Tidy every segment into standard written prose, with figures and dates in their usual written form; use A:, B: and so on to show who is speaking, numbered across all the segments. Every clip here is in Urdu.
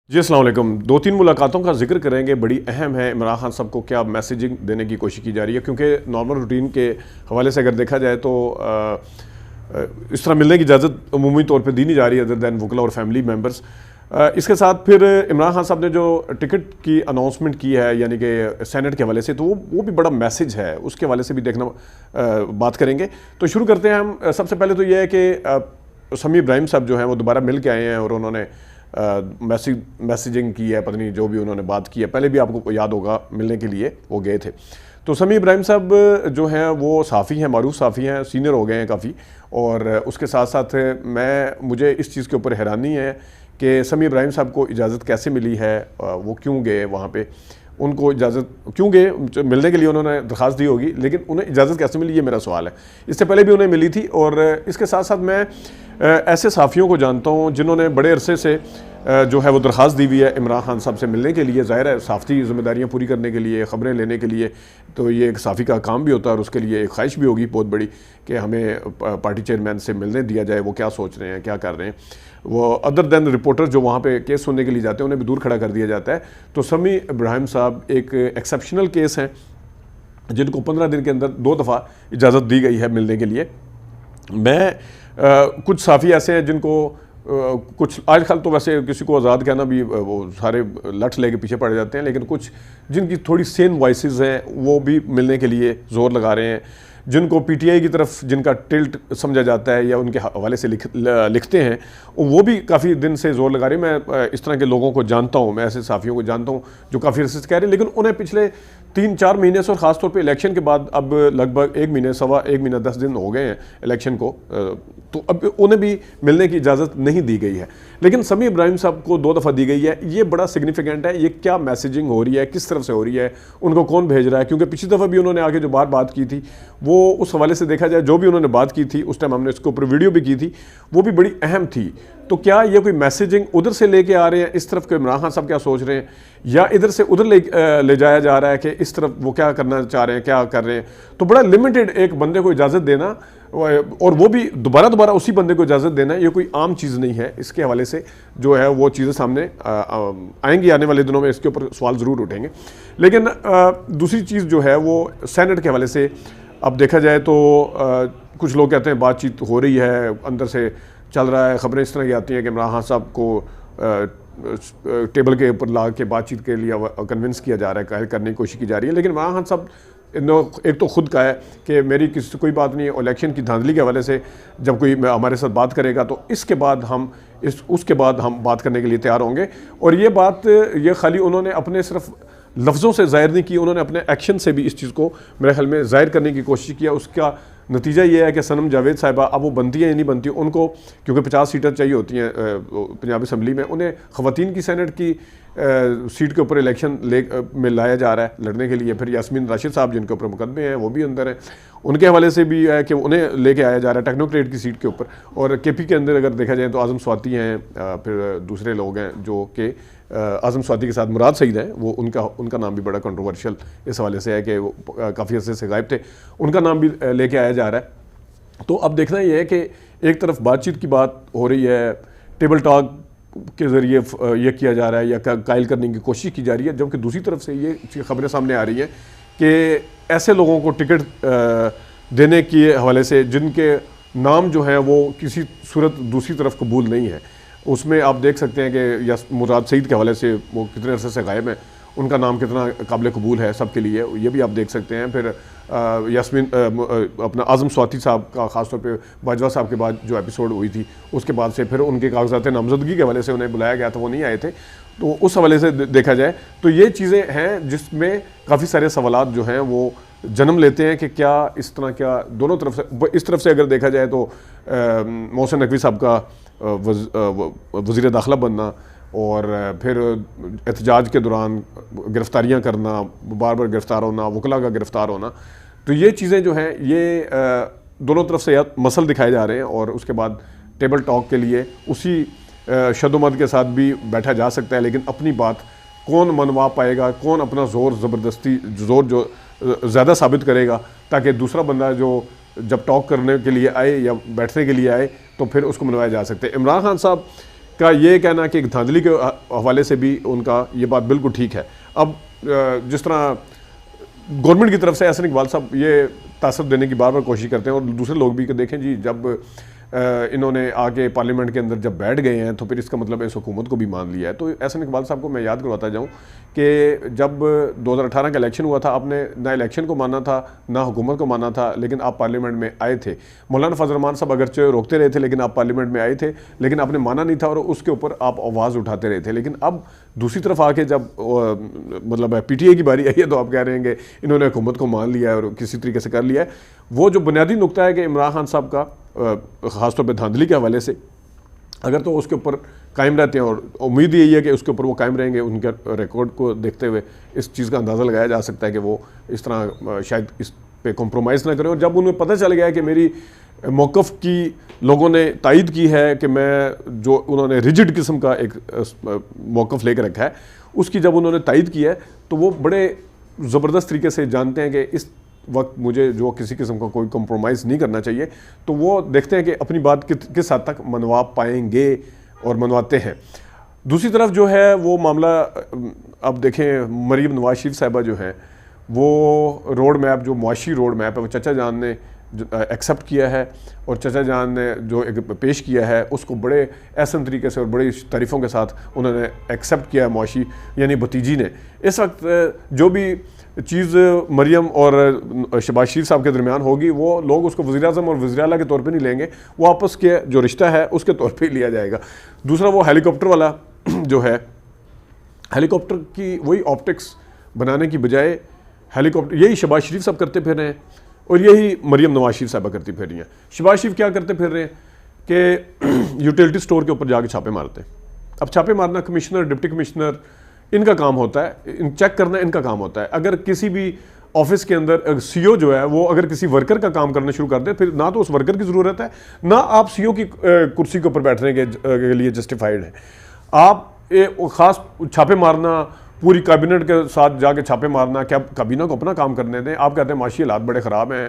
A: جی السلام علیکم. دو تین ملاقاتوں کا ذکر کریں گے, بڑی اہم ہے. عمران خان صاحب کو کیا میسیجنگ دینے کی کوشش کی جا رہی ہے, کیونکہ نارمل روٹین کے حوالے سے اگر دیکھا جائے تو اس طرح ملنے کی اجازت عمومی طور پہ دی نہیں جا رہی ہے ادر دین وکلا اور فیملی ممبرز. اس کے ساتھ پھر عمران خان صاحب نے جو ٹکٹ کی اناؤنسمنٹ کی ہے یعنی کہ سینٹ کے حوالے سے, تو وہ بھی بڑا میسیج ہے, اس کے حوالے سے بھی دیکھنا بات کریں گے. تو شروع کرتے ہیں ہم. سب سے پہلے تو یہ ہے کہ سمیع ابراہیم صاحب جو ہیں وہ دوبارہ مل کے آئے ہیں اور انہوں نے میسیجنگ کی ہے, پتہ نہیں جو بھی انہوں نے بات کی ہے, پہلے بھی آپ کو یاد ہوگا ملنے کے لیے وہ گئے تھے. تو سمیع ابراہیم صاحب جو ہیں وہ صحافی ہیں, معروف صحافی ہیں, سینئر ہو گئے ہیں کافی, اور اس کے ساتھ ساتھ مجھے اس چیز کے اوپر حیرانی ہے کہ سمیع ابراہیم صاحب کو اجازت کیسے ملی ہے, وہ کیوں گئے وہاں پہ, ان کو اجازت کیوں گئے, ملنے کے لیے انہوں نے درخواست دی ہوگی لیکن انہیں اجازت کیسے ملی, یہ میرا سوال ہے. اس سے پہلے بھی انہیں ملی تھی, اور اس کے ساتھ ساتھ میں ایسے صحافیوں کو جانتا ہوں جنہوں نے بڑے عرصے سے جو ہے وہ درخواست دی ہوئی ہے عمران خان صاحب سے ملنے کے لیے. ظاہر ہے صحافتی ذمہ داریاں پوری کرنے کے لیے, خبریں لینے کے لیے, تو یہ ایک صحافی کا کام بھی ہوتا ہے, اور اس کے لیے ایک خواہش بھی ہوگی بہت بڑی کہ ہمیں پارٹی چیئرمین سے ملنے دیا جائے, وہ کیا سوچ رہے ہیں, کیا کر رہے ہیں. وہ ادر دین رپورٹر جو وہاں پہ کیس سننے کے لیے جاتے ہیں انہیں بھی دور کھڑا کر دیا جاتا ہے. تو سمیع ابراہیم صاحب ایک ایکسیپشنل کیس ہیں جن کو 15 دن کے اندر 2 دفعہ اجازت دی گئی ہے ملنے کے لیے. میں کچھ صحافی ایسے ہیں جن کو کچھ آج کل تو ویسے کسی کو آزاد کہنا بھی وہ سارے لٹھ لے کے پیچھے پڑ جاتے ہیں, لیکن کچھ جن کی تھوڑی سین وائسز ہیں وہ بھی ملنے کے لیے زور لگا رہے ہیں, جن کو پی ٹی آئی کی طرف جن کا ٹلٹ سمجھا جاتا ہے یا ان کے حوالے سے لکھتے ہیں, وہ بھی کافی دن سے زور لگا رہے ہیں. میں اس طرح کے لوگوں کو جانتا ہوں, میں ایسے صحافیوں کو جانتا ہوں جو کافی عرصے سے کہہ رہے ہیں, لیکن انہیں پچھلے 3-4 مہینے سے, اور خاص طور پہ الیکشن کے بعد اب لگ بھگ 1 مہینے سوا 1 مہینہ 10 دن ہو گئے ہیں الیکشن کو, تو اب انہیں بھی ملنے کی اجازت نہیں دی گئی ہے. لیکن سمیع ابراہیم صاحب کو 2 دفعہ دی گئی ہے. یہ بڑا سگنیفیکنٹ ہے. یہ کیا میسیجنگ ہو رہی ہے, کس طرف سے ہو رہی ہے, ان کو کون بھیج رہا ہے, کیونکہ پچھلی دفعہ بھی انہوں نے آگے جو بات کی تھی وہ اس حوالے سے دیکھا جائے جو بھی انہوں نے بات کی تھی اس ٹائم ہم نے اس کے اوپر ویڈیو بھی کی تھی, وہ بھی بڑی اہم تھی. تو کیا یہ کوئی میسیجنگ ادھر سے لے کے آ رہے ہیں اس طرف کہ عمران خان صاحب کیا سوچ رہے ہیں, یا ادھر سے ادھر لے جایا جا رہا ہے کہ اس طرف وہ کیا کرنا چاہ رہے ہیں, کیا کر رہے ہیں. تو بڑا لمیٹڈ ایک بندے کو اجازت دینا, اور وہ بھی دوبارہ اسی بندے کو اجازت دینا, یہ کوئی عام چیز نہیں ہے. اس کے حوالے سے جو ہے وہ چیزیں سامنے آئیں گی آنے والے دنوں میں, اس کے اوپر سوال ضرور اٹھیں گے. لیکن دوسری چیز جو ہے وہ سینٹ کے حوالے سے اب دیکھا جائے تو کچھ لوگ کہتے ہیں بات چیت ہو رہی ہے, اندر سے چل رہا ہے, خبریں اس طرح کی آتی ہیں کہ عمران خان صاحب کو ٹیبل کے اوپر لا کے بات چیت کے لیے کنونس کیا جا رہا ہے, قائل کرنے کی کوشش کی جا رہی ہے. لیکن عمران خان صاحب ایک تو خود کہا ہے کہ میری کسی سے کوئی بات نہیں ہے, الیکشن کی دھاندلی کے حوالے سے جب کوئی ہمارے ساتھ بات کرے گا تو اس کے بعد ہم بات کرنے کے لیے تیار ہوں گے. اور یہ بات یہ خالی انہوں نے اپنے صرف لفظوں سے ظاہر نہیں کی, انہوں نے اپنے ایکشن سے بھی اس چیز کو میرے خیال میں ظاہر کرنے کی کوشش کیا. اس کا نتیجہ یہ ہے کہ صنم جاوید صاحبہ اب وہ بنتی ہیں یا نہیں بنتی, ان کو کیونکہ 50 سیٹیں چاہیے ہوتی ہیں پنجاب اسمبلی میں, انہیں خواتین کی سینٹ کی سیٹ کے اوپر الیکشن میں لایا جا رہا ہے لڑنے کے لیے. پھر یاسمین راشد صاحب جن کے اوپر مقدمے ہیں وہ بھی اندر ہیں, ان کے حوالے سے بھی ہے کہ انہیں لے کے آیا جا رہا ہے ٹیکنوکریٹ کی سیٹ کے اوپر. اور کے پی کے اندر اگر دیکھا جائے تو اعظم سواتی ہیں, پھر دوسرے لوگ ہیں جو کہ اعظم سواتی کے ساتھ مراد سعید ہیں, وہ ان کا نام بھی بڑا کنٹروورشل اس حوالے سے ہے کہ وہ کافی عرصے سے غائب تھے, ان کا نام بھی لے کے آیا جا رہا ہے. تو اب دیکھنا یہ ہے کہ ایک طرف بات چیت کی بات ہو رہی ہے, ٹیبل ٹاک کے ذریعے یہ کیا جا رہا ہے یا قائل کرنے کی کوشش کی جا رہی ہے, جبکہ دوسری طرف سے یہ خبریں سامنے آ رہی ہیں کہ ایسے لوگوں کو ٹکٹ دینے کے حوالے سے جن کے نام جو ہیں وہ کسی صورت دوسری طرف قبول نہیں ہے. اس میں آپ دیکھ سکتے ہیں کہ مراد سعید کے حوالے سے وہ کتنے عرصے سے غائب ہیں, ان کا نام کتنا قابل قبول ہے سب کے لیے, یہ بھی آپ دیکھ سکتے ہیں. پھر یاسمین اپنا اعظم سواتی صاحب کا خاص طور پہ باجوہ صاحب کے بعد جو ایپیسوڈ ہوئی تھی اس کے بعد سے پھر ان کے کاغذات نامزدگی کے حوالے سے انہیں بلایا گیا تھا, وہ نہیں آئے تھے. تو اس حوالے سے دیکھا جائے تو یہ چیزیں ہیں جس میں کافی سارے سوالات جو ہیں وہ جنم لیتے ہیں کہ کیا اس طرح کیا دونوں طرف سے, اس طرف سے اگر دیکھا جائے تو محسن نقوی صاحب کا وزیر داخلہ بننا, اور پھر احتجاج کے دوران گرفتاریاں کرنا, بار بار گرفتار ہونا, وکلا کا گرفتار ہونا, تو یہ چیزیں جو ہیں یہ دونوں طرف سے مسل دکھائے جا رہے ہیں. اور اس کے بعد ٹیبل ٹاک کے لیے اسی شد و مد کے ساتھ بھی بیٹھا جا سکتا ہے, لیکن اپنی بات کون منوا پائے گا, کون اپنا زور جو زیادہ ثابت کرے گا, تاکہ دوسرا بندہ جو جب ٹاک کرنے کے لیے آئے یا بیٹھنے کے لیے آئے تو پھر اس کو منوایا جا سکتے. عمران خان صاحب کا یہ کہنا کہ دھاندلی کے حوالے سے بھی ان کا یہ بات بالکل ٹھیک ہے. اب جس طرح گورنمنٹ کی طرف سے احسن اقبال صاحب یہ تاثر دینے کی بار بار کوشش کرتے ہیں, اور دوسرے لوگ بھی کہ دیکھیں جی جب انہوں نے آگے پارلیمنٹ کے اندر جب بیٹھ گئے ہیں تو پھر اس کا مطلب ہے اس حکومت کو بھی مان لیا ہے. تو احسن اقبال صاحب کو میں یاد کرواتا جاؤں کہ جب 2018 کا الیکشن ہوا تھا, آپ نے نہ الیکشن کو مانا تھا نہ حکومت کو مانا تھا, لیکن آپ پارلیمنٹ میں آئے تھے. مولانا فضل الرحمان صاحب اگرچہ روکتے رہے تھے لیکن آپ پارلیمنٹ میں آئے تھے, لیکن آپ نے مانا نہیں تھا اور اس کے اوپر آپ آواز اٹھاتے رہے تھے. لیکن اب دوسری طرف آ کے جب مطلب پی ٹی اے کی باری آئی ہے تو آپ کہہ رہے ہیں کہ انہوں نے حکومت کو مان لیا ہے اور کسی طریقے سے کر لیا ہے. وہ جو بنیادی نقطہ ہے کہ عمران خان صاحب کا خاص طور پہ دھاندلی کے حوالے سے اگر تو اس کے اوپر قائم رہتے ہیں, اور امید یہی ہے کہ اس کے اوپر وہ قائم رہیں گے, ان کے ریکارڈ کو دیکھتے ہوئے اس چیز کا اندازہ لگایا جا سکتا ہے کہ وہ اس طرح شاید اس پہ کمپرومائز نہ کریں. اور جب انہیں پتہ چل گیا ہے کہ میری موقف کی لوگوں نے تائید کی ہے کہ میں جو انہوں نے ریجڈ قسم کا ایک موقف لے کے رکھا ہے اس کی جب انہوں نے تائید کی ہے تو وہ بڑے زبردست طریقے سے جانتے ہیں کہ اس وقت مجھے جو کسی قسم کا کوئی کمپرومائز نہیں کرنا چاہیے. تو وہ دیکھتے ہیں کہ اپنی بات کس حد تک منوا پائیں گے اور منواتے ہیں. دوسری طرف جو ہے وہ معاملہ اب دیکھیں, مریم نواز شریف صاحبہ جو ہیں وہ روڈ میپ, جو معاشی روڈ میپ ہے وہ چچا جان نے ایکسیپٹ کیا ہے, اور چچا جان نے جو ایک پیش کیا ہے اس کو بڑے احسن طریقے سے اور بڑی تعریفوں کے ساتھ انہوں نے ایکسیپٹ کیا ہے معاشی یعنی بھتیجی نے. اس وقت جو بھی چیز مریم اور شہباز شریف صاحب کے درمیان ہوگی وہ لوگ اس کو وزیر اعظم اور وزیر اعلیٰ کے طور پہ نہیں لیں گے, وہ آپس کے جو رشتہ ہے اس کے طور پہ ہی لیا جائے گا. دوسرا وہ ہیلی کاپٹر والا جو ہے, ہیلی کاپٹر کی وہی آپٹکس بنانے کی بجائے ہیلی کاپٹر یہی شہباز شریف صاحب کرتے پھر رہے ہیں اور یہی مریم نواز شریف صاحبہ کرتی پھر رہی ہیں. شہباز شریف کیا کرتے پھر رہے ہیں کہ یوٹیلٹی سٹور کے اوپر جا کے چھاپے مارتے ہیں. اب چھاپے مارنا کمشنر, ڈپٹی کمشنر ان کا کام ہوتا ہے, چیک کرنا ان کا کام ہوتا ہے. اگر کسی بھی آفس کے اندر سی او جو ہے وہ اگر کسی ورکر کا کام کرنا شروع کر دے, پھر نہ تو اس ورکر کی ضرورت ہے نہ آپ سی او کی کرسی کے اوپر بیٹھنے کے لیے جسٹیفائڈ ہیں. آپ خاص چھاپے مارنا, پوری کابینٹ کے ساتھ جا کے چھاپے مارنا, کیا کابینہ کو اپنا کام کرنے دیں. آپ کہتے ہیں معاشی حالات بڑے خراب ہیں,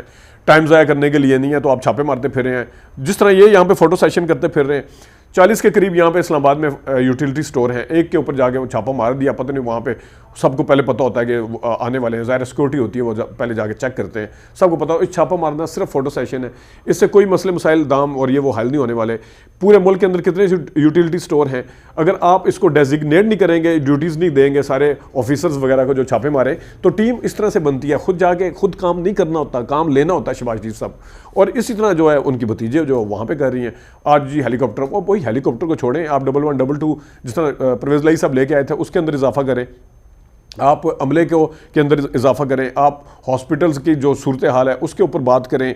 A: ٹائم ضائع کرنے کے لیے نہیں ہے, تو آپ چھاپے مارتے پھر رہے ہیں. جس طرح یہ یہاں پہ فوٹو سیشن کرتے پھر رہے ہیں, 40 کے قریب یہاں پہ اسلام آباد میں یوٹیلٹی سٹور ہیں, ایک کے اوپر جا کے وہ چھاپا مار دیا. پتہ نہیں وہاں پہ سب کو پہلے پتہ ہوتا ہے کہ آنے والے ہیں, ظاہر سیکورٹی ہوتی ہے, وہ پہلے جا کے چیک کرتے ہیں, سب کو پتہ ہو. اس چھاپا مارنا صرف فوٹو سیشن ہے, اس سے کوئی مسئلے مسائل دام اور یہ وہ حل نہیں ہونے والے. پورے ملک کے اندر کتنے یوٹیلٹی سٹور ہیں, اگر آپ اس کو ڈیزگنیٹ نہیں کریں گے, ڈیوٹیز نہیں دیں گے سارے آفیسرز وغیرہ کو جو چھاپے مارے, تو ٹیم اس طرح سے بنتی ہے. خود جا کے خود کام نہیں کرنا ہوتا, کام لینا ہوتا ہے شہباز شریف صاحب. اور اسی طرح جو ہے ان کی بھتیجے جو وہاں پہ کر رہی ہیں آج جی ہیلی کاپٹر, وہی ہیلی کاپٹر کو چھوڑیں, آپ 11 22 جس طرح پرویز لائی صاحب لے کے آئے تھے اس کے اندر اضافہ کریں, آپ عملے کے اندر اضافہ کریں, آپ ہاسپٹلز کی جو صورتحال ہے اس کے اوپر بات کریں.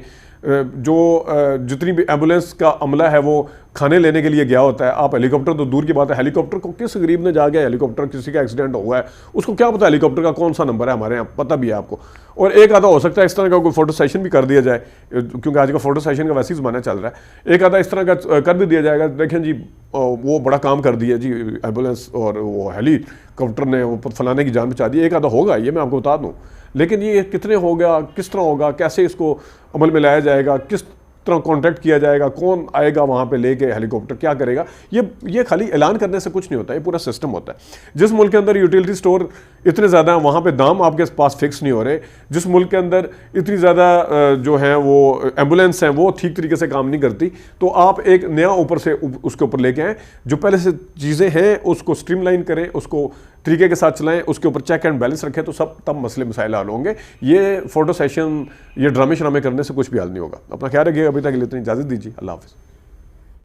A: جو جتنی بھی ایمبولینس کا عملہ ہے وہ کھانے لینے کے لیے گیا ہوتا ہے, آپ ہیلی کاپٹر تو دور کی بات ہے, ہیلی کاپٹر کو کس غریب نے جا کے ہیلی کاپٹر کسی کا ایکسیڈنٹ ہوا ہے اس کو کیا پتا ہیلی کاپٹر کا کون سا نمبر ہے, ہمارے یہاں پتہ بھی ہے آپ کو. اور ایک آدھا ہو سکتا ہے اس طرح کا کوئی فوٹو سیشن بھی کر دیا جائے, کیونکہ آج کا فوٹو سیشن کا ویسے ہی زمانہ چل رہا ہے, ایک آدھا اس طرح کا کر بھی دیا جائے گا, دیکھیں جی وہ بڑا کام کر دیا جی ایمبولینس اور وہ ہیلی کاپٹر نے وہ فلانے کی جان بچا دی. ایک آدھا ہوگا, یہ میں آپ کو بتا دوں, لیکن یہ کتنے ہوگا, کس طرح ہوگا, کیسے اس کو عمل میں لایا جائے گا, کس طرح کانٹیکٹ کیا جائے گا, کون آئے گا وہاں پہ لے کے ہیلی کاپٹر, کیا کرے گا, یہ خالی اعلان کرنے سے کچھ نہیں ہوتا, یہ پورا سسٹم ہوتا ہے. جس ملک کے اندر یوٹیلٹی سٹور اتنے زیادہ ہیں وہاں پہ دام آپ کے پاس فکس نہیں ہو رہے, جس ملک کے اندر اتنی زیادہ جو ہیں وہ ایمبولینس ہیں وہ ٹھیک طریقے سے کام نہیں کرتی, تو آپ ایک نیا اوپر سے اس کے اوپر لے کے آئیں, جو پہلے سے چیزیں ہیں اس کو اسٹریم لائن کریں, اس کو طریقے کے ساتھ چلائیں, اس کے اوپر چیک اینڈ بیلنس رکھیں, تو تب مسئلے مسائل حل ہوں گے. یہ فوٹو سیشن, یہ ڈرامے شرامے کرنے سے کچھ بھی حل نہیں ہوگا. اپنا خیال رکھیے, ابھی تک کے لیے اتنی اجازت دیجیے, اللہ حافظ.